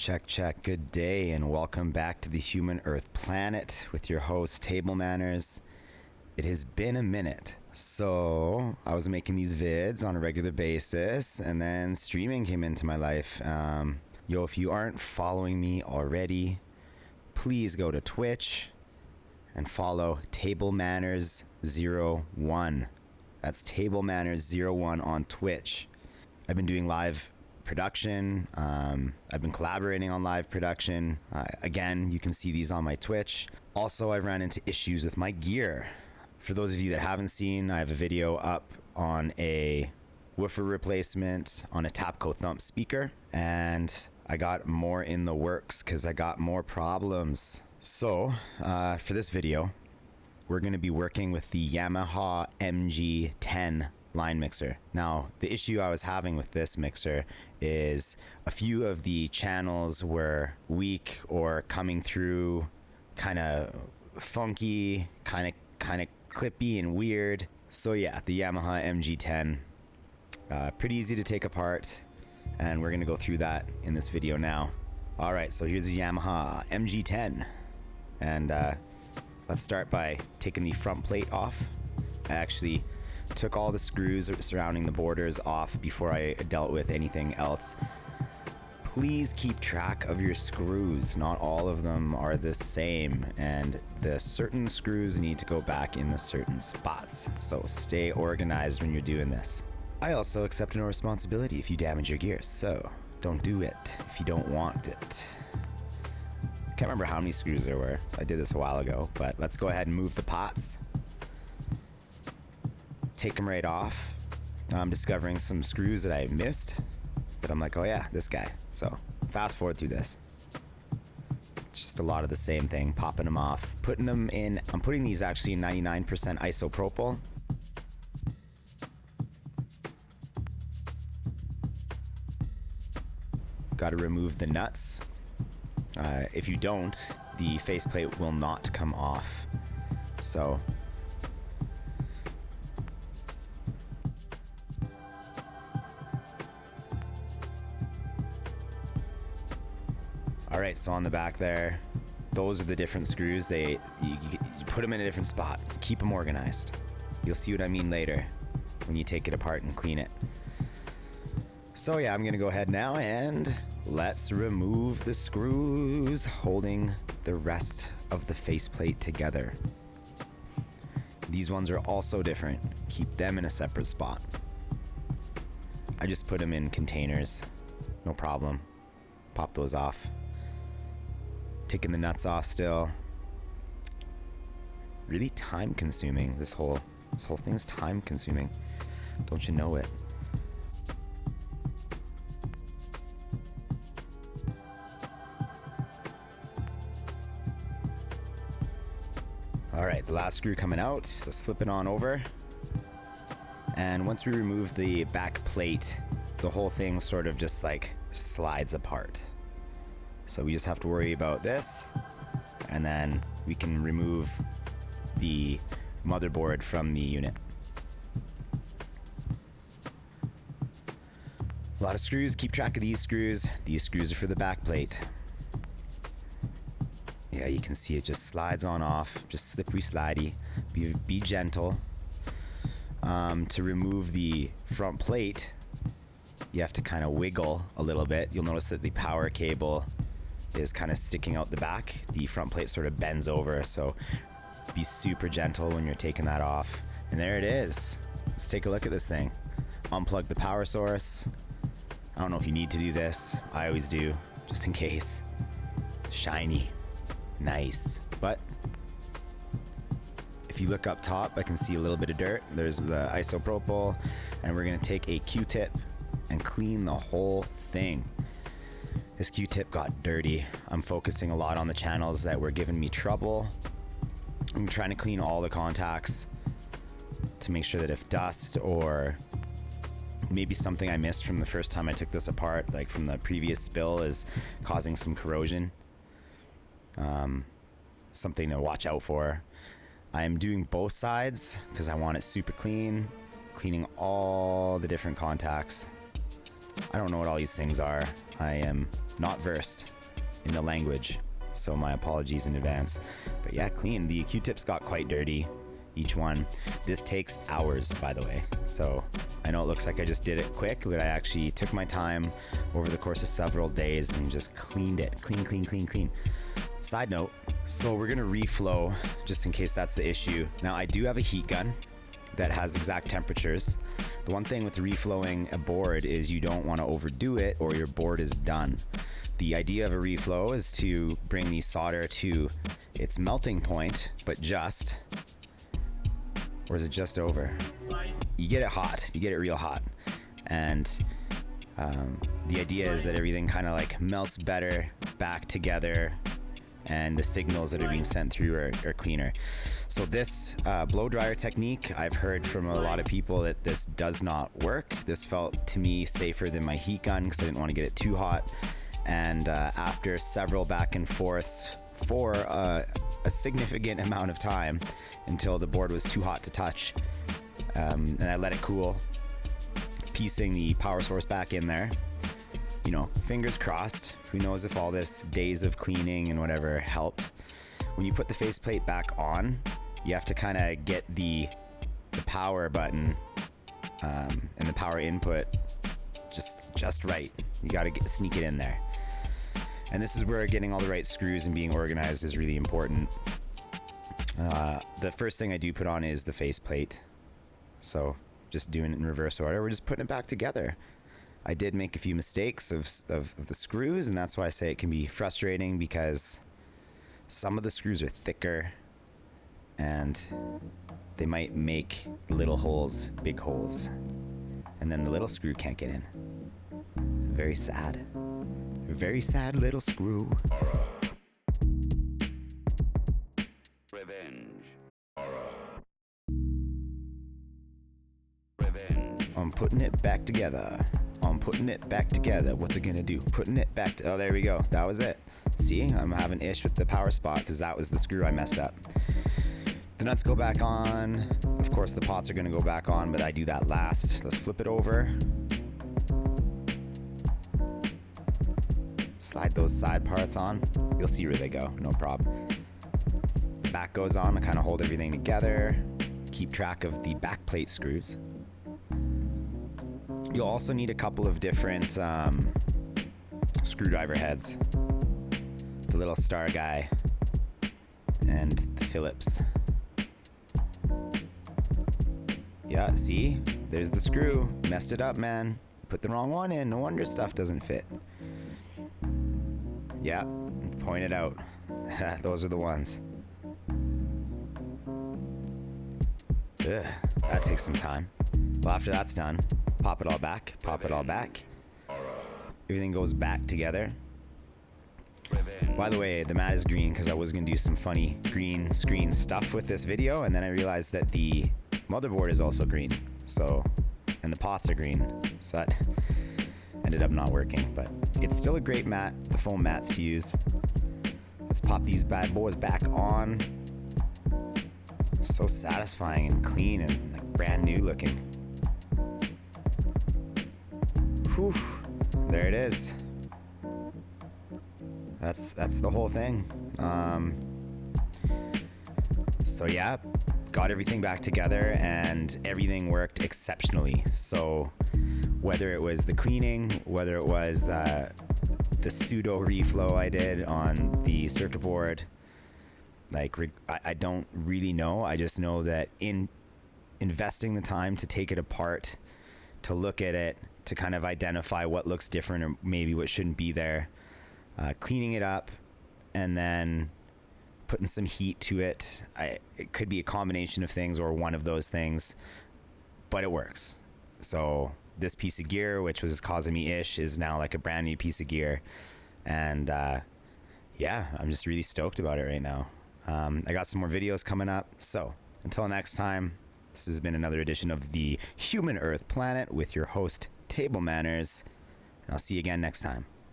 Check. Good day and welcome back to the Human Earth Planet with your host, Table Mannerz. It has been a minute. So I was making these vids on a regular basis and then streaming came into my life. If you aren't following me already, please go to Twitch and follow Table Mannerz01. That's Table Mannerz01 on Twitch. I've been doing live production. I've been collaborating on live production. Again, you can see these on my Twitch. Also, I've ran into issues with my gear. For those of you that haven't seen, I have a video up on a woofer replacement on a Tapco Thump speaker, and I got more in the works because I got more problems. So for this video, we're going to be working with the Yamaha MG10 line mixer. Now, the issue I was having with this mixer is a few of the channels were weak or coming through kind of funky, kind of clippy and weird. So yeah, the Yamaha MG10, pretty easy to take apart, and we're gonna go through that in this video now. All right, so here's the Yamaha MG10, and let's start by taking the front plate off. I actually took all the screws surrounding the borders off before I dealt with anything else. Please keep track of your screws. Not all of them are the same, and the certain screws need to go back in the certain spots. So stay organized when you're doing this. I also accept no responsibility if you damage your gear, so don't do it if you don't want it. Can't remember how many screws there were. I did this a while ago, but let's go ahead and move the pots. Take them right off. I'm discovering some screws that I missed that I'm like, oh yeah, this guy. So fast forward through this. It's just a lot of the same thing, popping them off, putting them in. I'm putting these actually in 99% isopropyl. Got to remove the nuts. If you don't, the faceplate will not come off. So all right, so on the back there, those are the different screws. You put them in a different spot. Keep them organized. You'll see what I mean later when you take it apart and clean it. So yeah, I'm gonna go ahead now and let's remove the screws holding the rest of the faceplate together. These ones are also different. Keep them in a separate spot. I just put them in containers, no problem. Pop those off. Taking the nuts off still. Really time consuming. This whole thing is time consuming. Don't you know it? All right, the last screw coming out. Let's flip it on over. And once we remove the back plate, the whole thing sort of just like slides apart. So we just have to worry about this, and then we can remove the motherboard from the unit. A lot of screws. Keep track of these screws. These screws are for the back plate. Yeah, you can see it just slides on off, just slippery slidey. Be gentle. To remove the front plate, you have to kind of wiggle a little bit. You'll notice that the power cable is kind of sticking out the back. The front plate sort of bends over, so be super gentle when you're taking that off. And there it is. Let's take a look at this thing. Unplug the power source. I don't know if you need to do this. I always do, just in case. Shiny. Nice. But if you look up top, I can see a little bit of dirt. There's the isopropyl, and we're gonna take a Q-tip and clean the whole thing. This Q-tip got dirty. I'm focusing a lot on the channels that were giving me trouble. I'm trying to clean all the contacts to make sure that if dust or maybe something I missed from the first time I took this apart, like from the previous spill, is causing some corrosion. Something to watch out for. I'm doing both sides because I want it super clean, cleaning all the different contacts. I don't know what all these things are. I am not versed. in the language, so my apologies in advance. But yeah, clean. The Q-tips got quite dirty, each one. This takes hours, by the way. So I know it looks like I just did it quick, but I actually took my time over the course of several days and just cleaned it. Clean. Side note, so we're gonna reflow just in case that's the issue. Now I do have a heat gun that has exact temperatures. The one thing with reflowing a board is you don't want to overdo it or your board is done. The idea of a reflow is to bring the solder to its melting point, but just, or is it just over? You get it hot, you get it real hot. And the idea is that everything kind of like melts better back together and the signals that are being sent through are cleaner. So this blow dryer technique, I've heard from a lot of people that this does not work. This felt to me safer than my heat gun because I didn't want to get it too hot. And after several back and forths for a significant amount of time until the board was too hot to touch, and I let it cool, piecing the power source back in there. You know, fingers crossed. Who knows if all this days of cleaning and whatever helped. When you put the faceplate back on, you have to kind of get the power button and the power input just right. You got to sneak it in there. And this is where getting all the right screws and being organized is really important. The first thing I do put on is the faceplate. So just doing it in reverse order. We're just putting it back together. I did make a few mistakes of the screws, and that's why I say it can be frustrating because some of the screws are thicker and they might make little holes big holes, and then the little screw can't get in. Very sad. Very sad little screw. Revenge. Revenge. I'm putting it back together. What's it gonna do? Putting it back. Oh, there we go. That was it. See, I'm having ish with the power spot because that was the screw I messed up. The nuts go back on. Of course, the pots are gonna go back on, but I do that last. Let's flip it over. Slide those side parts on. You'll see where they go. No problem. The back goes on to kind of hold everything together. Keep track of the back plate screws. You'll also need a couple of different screwdriver heads. The little star guy and the Phillips. Yeah, see? There's the screw. Messed it up, man. Put the wrong one in. No wonder stuff doesn't fit. Yeah, point it out. Those are the ones. Ugh, that takes some time. Well, after that's done, pop it all back. Everything goes back together. By the way, the mat is green because I was going to do some funny green screen stuff with this video, and then I realized that the motherboard is also green, so, and the pots are green, so that ended up not working, but it's still a great mat, the foam mats to use. Let's pop these bad boys back on. So satisfying and clean and like brand new looking. Whew, there it is. That's the whole thing. So yeah, got everything back together and everything worked exceptionally. So whether it was the cleaning, whether it was the pseudo reflow I did on the circuit board, like I don't really know. I just know that in investing the time to take it apart, to look at it, to kind of identify what looks different or maybe what shouldn't be there, cleaning it up, and then putting some heat to it. It could be a combination of things or one of those things, but it works. So this piece of gear, which was causing me ish, is now like a brand new piece of gear. And yeah, I'm just really stoked about it right now. I got some more videos coming up. So until next time, this has been another edition of the Human Earth Planet with your host, Table Mannerz. And I'll see you again next time.